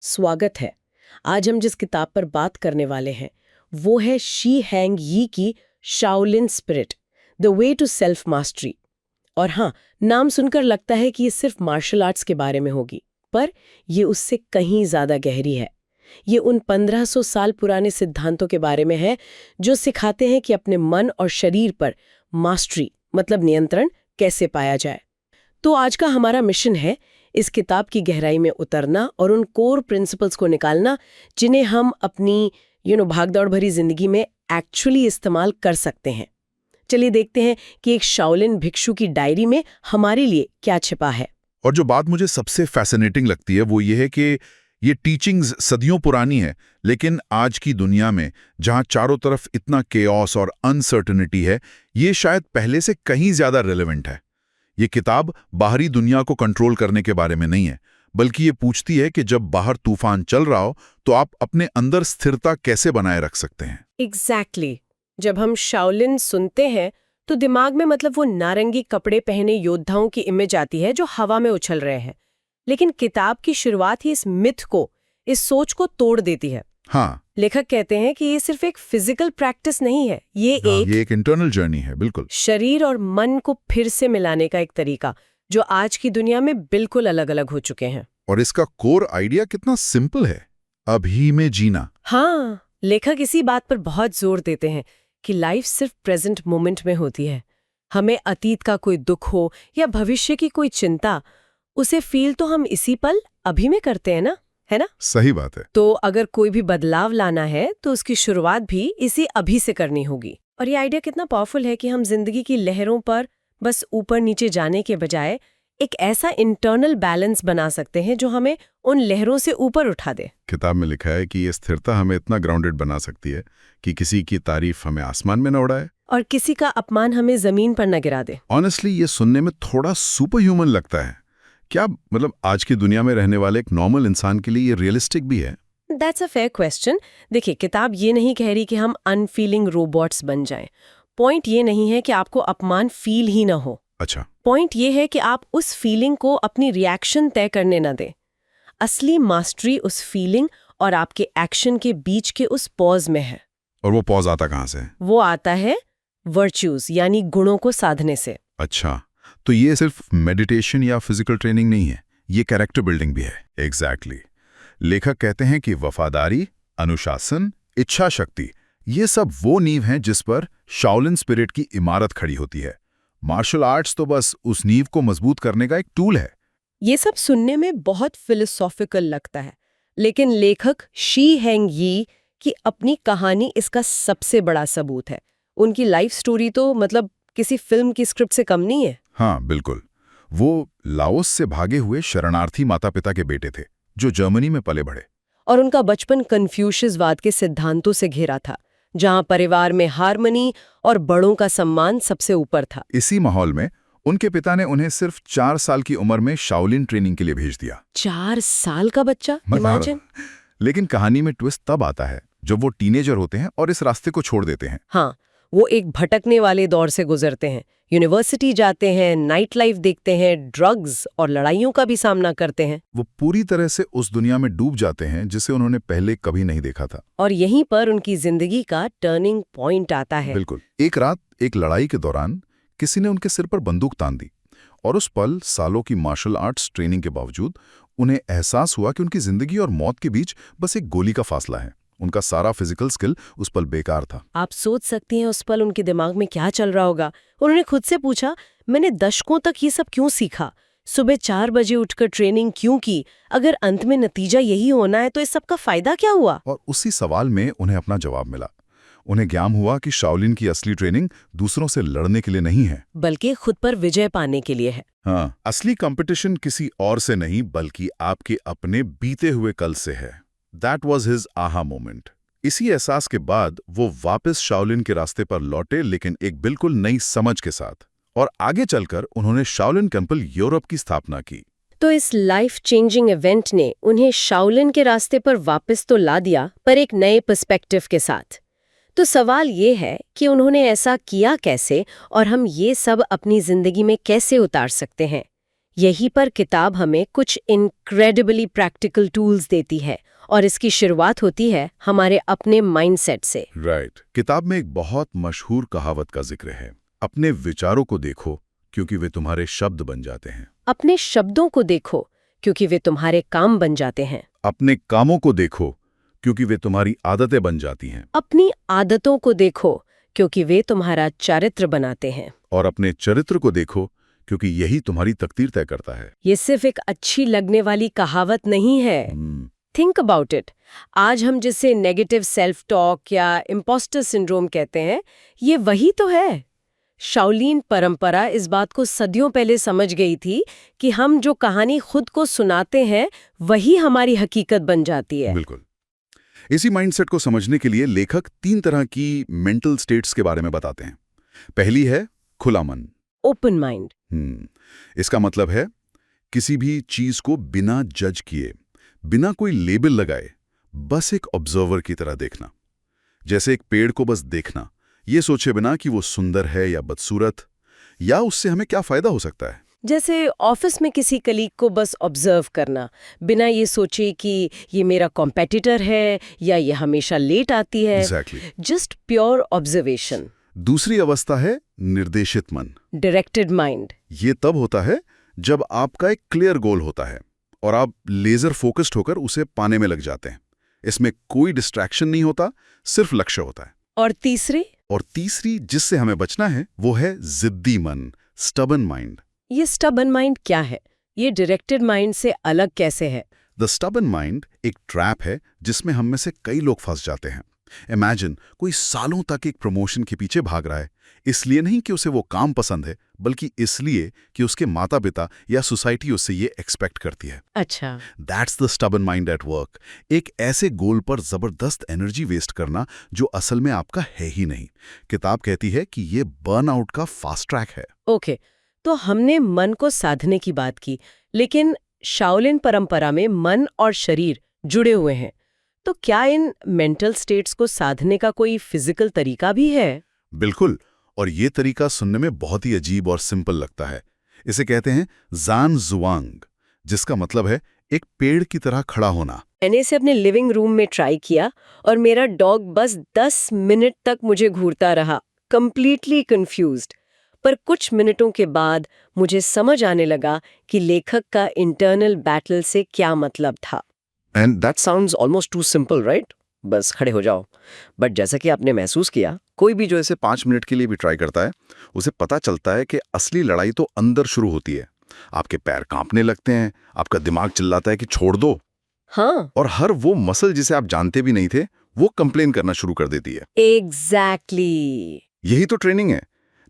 स्वागत है। आज हम जिस किताब पर बात करने वाले हैं वो है शी हैंग यी की Shaolin spirit, the way to self mastery. और हाँ, नाम सुनकर लगता है कि ये सिर्फ मार्शल आर्ट्स के बारे में होगी, पर ये उससे कहीं ज्यादा गहरी है। ये उन 1500 साल पुराने सिद्धांतों के बारे में है जो सिखाते हैं कि अपने मन और शरीर पर मास्टरी मतलब नियंत्रण कैसे पाया जाए। तो आज का हमारा मिशन है इस किताब की गहराई में उतरना और उन कोर प्रिंसिपल्स को निकालना जिन्हें हम अपनी भागदौड़ भरी जिंदगी में एक्चुअली इस्तेमाल कर सकते हैं। चलिए देखते हैं कि एक शाओलिन भिक्षु की डायरी में हमारे लिए क्या छिपा है। और जो बात मुझे सबसे फैसिनेटिंग लगती है वो ये है कि ये टीचिंग्स सदियों पुरानी है, लेकिन आज की दुनिया में जहां चारों तरफ इतना केओस और अनसर्टेनिटी है, ये शायद पहले से कहीं ज्यादा रेलेवेंट है। ये किताब बाहरी दुनिया को कंट्रोल करने के बारे में नहीं है, बल्कि ये पूछती है कि जब बाहर तूफान चल रहा हो तो आप अपने अंदर स्थिरता कैसे बनाए रख सकते हैं। एग्जैक्टली। जब हम शाओलिन सुनते हैं तो दिमाग में मतलब वो नारंगी कपड़े पहने योद्धाओं की इमेज आती है जो हवा में उछल रहे हैं। लेकिन किताब की शुरुआत ही इस मिथ को, इस सोच को तोड़ देती है। हाँ, लेखक कहते हैं कि ये सिर्फ एक फिजिकल प्रैक्टिस नहीं है, ये एक इंटरनल जर्नी है। बिल्कुल, शरीर और मन को फिर से मिलाने का एक तरीका जो आज की दुनिया में बिल्कुल अलग अलग हो चुके हैं। और इसका कोर आइडिया कितना सिंपल है, अभी में जीना। हाँ, लेखक इसी बात पर बहुत जोर देते हैं कि लाइफ सिर्फ प्रेजेंट मोमेंट में होती है। हमें अतीत का कोई दुख हो या भविष्य की कोई चिंता, उसे फील तो हम इसी पल अभी में करते हैं ना, है ना? सही बात है। तो अगर कोई भी बदलाव लाना है तो उसकी शुरुआत भी इसी अभी से करनी होगी। और ये आइडिया कितना पावरफुल है कि हम जिंदगी की लहरों पर बस ऊपर नीचे जाने के बजाय एक ऐसा इंटरनल बैलेंस बना सकते हैं जो हमें उन लहरों से ऊपर उठा दे। किताब में लिखा है कि ये स्थिरता हमें इतना ग्राउंडेड बना सकती है कि किसी की तारीफ हमें आसमान में न उड़ाए और किसी का अपमान हमें जमीन पर न गिरा दे। ऑनेस्टली ये सुनने में थोड़ा सुपर ह्यूमन लगता है। क्या मतलब आज की दुनिया में रहने वाले एक नॉर्मल इंसान के लिए ये रियलिस्टिक भी है? That's a fair question. देखिए, किताब ये नहीं कह रही कि हम अनफीलिंग रोबोट्स बन जाएं। पॉइंट ये नहीं है कि आपको अपमान फील ही ना हो। अच्छा, पॉइंट ये है कि आप उस फीलिंग को अपनी रिएक्शन तय करने न दें। असली मास्टरी उस फीलिंग और आपके एक्शन के बीच के उस पॉज में है। और वो पॉज आता कहाँ से? वो आता है वर्च्यूज यानी गुणों को साधने से। अच्छा, तो ये सिर्फ मेडिटेशन या फिजिकल ट्रेनिंग नहीं है, ये कैरेक्टर बिल्डिंग भी है। एग्जैक्टली। लेखक कहते हैं कि वफादारी, अनुशासन, इच्छा शक्ति, ये सब वो नींव हैं जिस पर शाओलिन स्पिरिट की इमारत खड़ी होती है। मार्शल आर्ट्स तो बस उस नींव को मजबूत करने का एक टूल है। ये सब सुनने में बहुत फिलोसॉफिकल लगता है, लेकिन लेखक शी हैंग यी की अपनी कहानी इसका सबसे बड़ा सबूत है। उनकी लाइफ स्टोरी तो मतलब किसी फिल्म की स्क्रिप्ट से कम नहीं है। हाँ बिल्कुल, वो लाओस से भागे हुए शरणार्थी माता पिता के बेटे थे जो जर्मनी में पले बढ़े। और उनका बचपन कन्फ्यूशियसवाद के सिद्धांतों से घिरा था, जहां परिवार में हार्मनी और बड़ों का सम्मान सबसे ऊपर था। इसी माहौल में उनके पिता ने उन्हें सिर्फ 4 साल की उम्र में शाओलिन ट्रेनिंग के लिए भेज दिया। 4 साल का बच्चा, इमेजिन। लेकिन कहानी में ट्विस्ट तब आता है जब वो टीनेजर होते हैं और इस रास्ते को छोड़ देते हैं। हाँ, वो एक भटकने वाले दौर से गुजरते हैं। यूनिवर्सिटी जाते हैं, नाइट लाइफ देखते हैं, ड्रग्स और लड़ाइयों का भी सामना करते हैं। वो पूरी तरह से उस दुनिया में डूब जाते हैं जिसे उन्होंने पहले कभी नहीं देखा था। और यहीं पर उनकी जिंदगी का टर्निंग पॉइंट आता है। बिल्कुल। एक रात एक लड़ाई के दौरान किसी ने उनके सिर पर बंदूक तान दी और उस पल सालों की मार्शल आर्ट्स ट्रेनिंग के बावजूद उन्हें एहसास हुआ कि उनकी जिंदगी और मौत के बीच बस एक गोली का फासला है। उनका सारा फिजिकल स्किल उस पल बेकार था। आप सोच सकती हैं उस पल उनके दिमाग में क्या चल रहा होगा। उन्होंने खुद से पूछा, मैंने दशकों तक ये सब क्यों सीखा? सुबह 4 बजे उठकर ट्रेनिंग क्यों की? अगर अंत में नतीजा यही होना है तो इस सब का फायदा क्या हुआ? और उसी सवाल में उन्हें अपना जवाब मिला। उन्हें ज्ञान हुआ कि शाओलिन की असली ट्रेनिंग दूसरों से लड़ने के लिए नहीं है, बल्कि खुद पर विजय पाने के लिए है। हाँ, असली कंपटीशन किसी और से नहीं बल्कि आपके अपने बीते हुए कल से है। That was his aha moment। इसी एहसास के बाद वो वापस शाओलिन के रास्ते पर लौटे, लेकिन एक बिल्कुल नई समझ के साथ। और आगे चलकर उन्होंने शाओलिन टेम्पल यूरोप की स्थापना की। तो इस लाइफ चेंजिंग इवेंट ने उन्हें शाओलिन के रास्ते पर वापस तो ला दिया, पर एक नए पर्सपेक्टिव के साथ। तो सवाल ये है कि उन्होंने ऐसा किया कैसे और हम ये सब अपनी जिंदगी में कैसे उतार सकते हैं। यहीं पर किताब हमें कुछ इनक्रेडिबली प्रैक्टिकल टूल्स देती है और इसकी शुरुआत होती है हमारे अपने माइंडसेट से। राइट। किताब में एक बहुत मशहूर कहावत का जिक्र है, अपने विचारों को देखो क्योंकि वे तुम्हारे शब्द बन जाते हैं। अपने शब्दों को देखो क्योंकि वे तुम्हारे काम बन जाते हैं। अपने कामों को देखो क्योंकि वे तुम्हारी आदतें बन जाती हैं। अपनी आदतों को देखो क्योंकि वे तुम्हारा चरित्र बनाते हैं। और अपने चरित्र को देखो क्योंकि यही तुम्हारी तकदीर तय करता है। ये सिर्फ एक अच्छी लगने वाली कहावत नहीं है। Think about it. आज हम जिसे नेगेटिव सेल्फ टॉक या इम्पोस्टर सिंड्रोम कहते हैं, ये वही तो है। शाओलिन परंपरा इस बात को सदियों पहले समझ गई थी कि हम जो कहानी खुद को सुनाते हैं वही हमारी हकीकत बन जाती है। बिल्कुल। इसी माइंडसेट को समझने के लिए लेखक 3 तरह की मेंटल स्टेट्स के बारे में बताते हैं। पहली है खुला मन, ओपन माइंड। इसका मतलब है किसी भी चीज को बिना जज किए, बिना कोई लेबल लगाए, बस एक ऑब्जर्वर की तरह देखना। जैसे एक पेड़ को बस देखना, ये सोचे बिना कि वो सुंदर है या बदसूरत, या उससे हमें क्या फायदा हो सकता है। जैसे ऑफिस में किसी कलीग को बस ऑब्जर्व करना, बिना ये सोचे कि ये मेरा कॉम्पेटिटर है या ये हमेशा लेट आती है। Exactly. Just pure observation. दूसरी अवस्था है निर्देशित मन, डायरेक्टेड माइंड। ये तब होता है जब आपका एक क्लियर गोल होता है और आप लेजर फोकस्ड होकर उसे पाने में लग जाते हैं। इसमें कोई डिस्ट्रैक्शन नहीं होता, सिर्फ लक्ष्य होता है। और तीसरी जिससे हमें बचना है वो है जिद्दी मन, स्टबन माइंड। ये स्टबन माइंड क्या है? ये डायरेक्टेड माइंड से अलग कैसे है? द स्टबन माइंड एक ट्रैप है जिसमें हम में से कई लोग फंस जाते हैं। इमेजिन कोई सालों तक एक प्रमोशन के पीछे भाग रहा है, इसलिए नहीं कि उसे वो काम पसंद है, बल्कि इसलिए कि उसके माता पिता या सोसाइटी उससे ये एक्सपेक्ट करती है। अच्छा, that's the stubborn mind at work. एक ऐसे गोल पर जबरदस्त एनर्जी वेस्ट करना जो असल में आपका है ही नहीं। किताब कहती है कि ये बर्नआउट का फास्ट ट्रैक है। ओके, तो हमने मन को साधने की बात की, लेकिन शाओलिन परंपरा में मन और शरीर जुड़े हुए हैं। तो क्या इन मेंटल स्टेट्स को साधने का कोई फिजिकल तरीका भी है? बिल्कुल, और ये तरीका सुनने में बहुत ही अजीब और सिंपल लगता है। इसे कहते हैं ज़ान जुआंग, जिसका मतलब है एक पेड़ की तरह खड़ा होना। मैंने इसे अपने लिविंग रूम में ट्राई किया और मेरा डॉग बस 10 मिनट तक मुझे घूरता रहा, कंप्लीटली कंफ्यूज्ड। पर कुछ मिनटों के बाद मुझे समझ आने लगा कि लेखक का इंटरनल बैटल से क्या मतलब था। And that sounds almost two simple, right? बस खड़े हो जाओ। बट जैसा कि आपने महसूस किया, कोई भी जो इसे 5 मिनट के लिए भी ट्राई करता है, उसे पता चलता है कि असली लड़ाई तो अंदर शुरू होती है। आपके पैर कांपने लगते हैं, आपका दिमाग चिल्लाता है कि छोड़ दो। हाँ, और हर वो मसल जिसे आप जानते भी नहीं थे, वो कंप्लेन करना शुरू कर देती है। एग्जैक्टली। यही तो ट्रेनिंग है।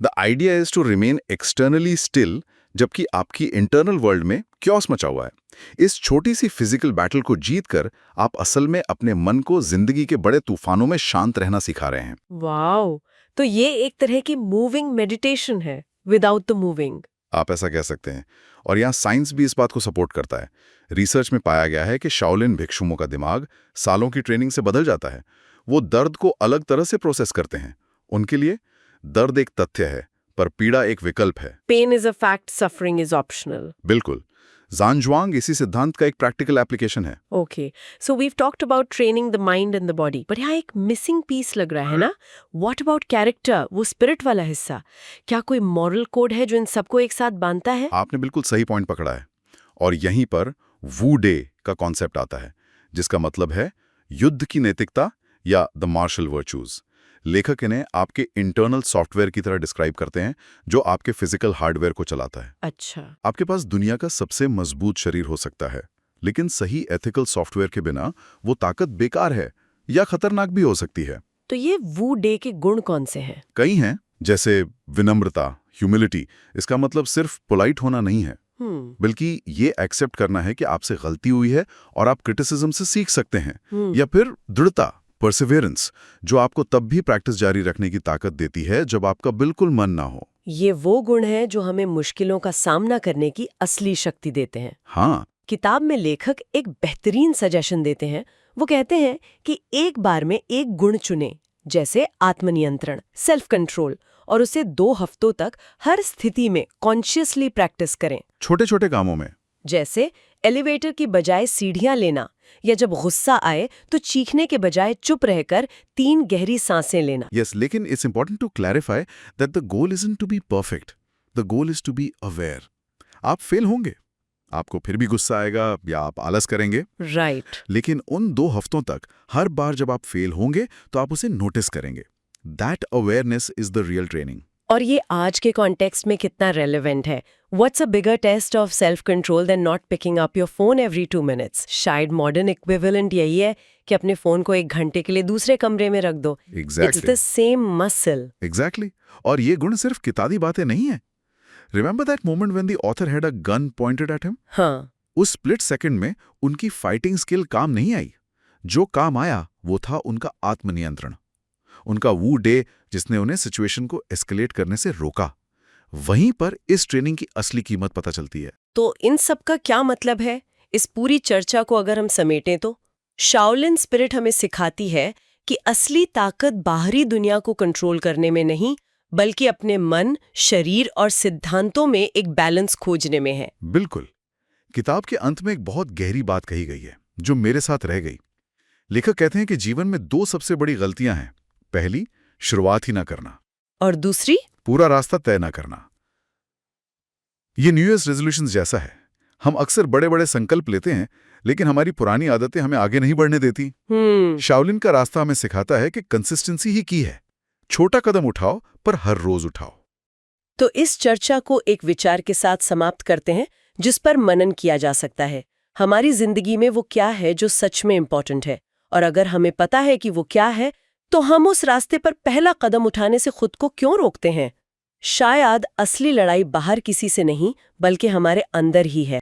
The idea is to remain externally still, जबकि आपकी इंटरनल वर्ल्ड में क्योस मचा हुआ है। इस छोटी सी फिजिकल बैटल को जीतकर आप असल में अपने मन को जिंदगी के बड़े तूफानों में शांत रहना सिखा रहे हैं। वाओ, तो ये एक तरह की मूविंग मेडिटेशन है विदाउट द मूविंग। आप ऐसा कह सकते हैं। और यहाँ साइंस भी इस बात को सपोर्ट करता है। रिसर्च में पाया गया है कि शाओलिन भिक्षुओं का दिमाग सालों की ट्रेनिंग से बदल जाता है। वो दर्द को अलग तरह से प्रोसेस करते हैं। उनके लिए दर्द एक तथ्य है, पर पीड़ा एक विकल्प है। Pain is a fact, suffering is optional. बिल्कुल। ज़ानजुआंग इसी सिद्धांत का एक प्रैक्टिकल एप्लीकेशन है। Okay, so we've talked about training the mind and the body, पर यहाँ एक मिसिंग पीस लग रहा है ना? व्हाट अबाउट कैरेक्टर, वो स्पिरिट वाला हिस्सा? क्या कोई मॉरल कोड है जो इन सबको एक साथ बांधता है? आपने बिल्कुल सही पॉइंट पकड़ा है। और यहीं पर वू डे का कॉन्सेप्ट आता है, जिसका मतलब है युद्ध की नैतिकता या द मार्शल वर्चूज। लेखक इन्हें आपके इंटरनल सॉफ्टवेयर की तरह डिस्क्राइब करते हैं, जो आपके फिजिकल हार्डवेयर को चलाता है। अच्छा, आपके पास दुनिया का सबसे मजबूत शरीर हो सकता है, लेकिन सही एथिकल सॉफ्टवेयर के बिना वो ताकत बेकार है या खतरनाक भी हो सकती है। तो ये वू डे के गुण कौन से हैं? कई हैं, जैसे विनम्रता, ह्यूमिलिटी। इसका मतलब सिर्फ पोलाइट होना नहीं है, बल्कि ये एक्सेप्ट करना है कि आपसे गलती हुई है और आप क्रिटिसिज्म से सीख सकते हैं। या फिर दृढ़ता, परसिवियरेंस, जो आपको तब भी प्रैक्टिस जारी रखने की ताकत देती है जब आपका बिल्कुल मन ना हो। ये वो गुण हैं जो हमें मुश्किलों का सामना करने की असली शक्ति देते हैं। हाँ, किताब में लेखक एक बेहतरीन सजेशन देते हैं। वो कहते हैं कि एक बार में एक गुण चुनें, जैसे आत्मनियंत्रण, सेल्फ कंट्रोल, और उसे 2 हफ्तों तक हर स्थिति में कॉन्शियसली प्रैक्टिस करें। छोटे छोटे कामों में। जैसे एलिवेटर की बजाय सीढ़ियां लेना, या जब गुस्सा आए तो चीखने के बजाय चुप रहकर 3 गहरी सांसें लेना। यस, लेकिन it's important to clarify that the goal isn't to be perfect, the goal is to be aware. आप फेल होंगे, आपको फिर भी गुस्सा आएगा या आप आलस करेंगे, राइट। लेकिन उन 2 हफ्तों तक हर बार जब आप फेल होंगे तो आप उसे नोटिस करेंगे। That awareness is the real training. और ये आज के कॉन्टेक्स्ट में कितना रेलेवेंट है। What's a bigger test of self control than not picking up your phone every 2 minutes. शायद मॉडर्न इक्विवेलेंट यही है कि अपने फोन को 1 घंटे के लिए दूसरे कमरे में रख दो। It's the same muscle. Exactly. और ये गुण सिर्फ किताबी बातें नहीं है। Remember that moment when the author had a gun pointed at him? हाँ। उस स्प्लिट सेकंड में उनकी फाइटिंग स्किल काम नहीं आई। जो काम आया वो था उनका आत्मनियंत्रण, उनका वो डे जिसने उन्हें सिचुएशन को एस्केलेट करने से रोका। वहीं पर इस ट्रेनिंग की असली कीमत पता चलती है। तो इन सब का क्या मतलब है? इस पूरी चर्चा को अगर हम समेटें तो शाओलिन स्पिरिट हमें सिखाती है कि असली ताकत बाहरी दुनिया को कंट्रोल करने में नहीं, बल्कि अपने मन, शरीर और सिद्धांतों में एक बैलेंस खोजने में है। बिल्कुल। किताब के अंत में एक बहुत गहरी बात कही गई है जो मेरे साथ रह गई। लेखक कहते हैं कि जीवन में 2 सबसे बड़ी गलतियां हैं। पहली, शुरुआत ही ना करना, और दूसरी, पूरा रास्ता तय ना करना। ये न्यू ईयर्स रेजोल्यूशन जैसा है। हम अक्सर बड़े बड़े संकल्प लेते हैं, लेकिन हमारी पुरानी आदतें हमें आगे नहीं बढ़ने देती। शाओलिन का रास्ता हमें सिखाता है कि कंसिस्टेंसी ही की है। छोटा कदम उठाओ, पर हर रोज उठाओ। तो इस चर्चा को एक विचार के साथ समाप्त करते हैं जिस पर मनन किया जा सकता है। हमारी जिंदगी में वो क्या है जो सच में इम्पोर्टेंट है, और अगर हमें पता है कि वो क्या है, तो हम उस रास्ते पर पहला कदम उठाने से खुद को क्यों रोकते हैं? शायद असली लड़ाई बाहर किसी से नहीं, बल्कि हमारे अंदर ही है।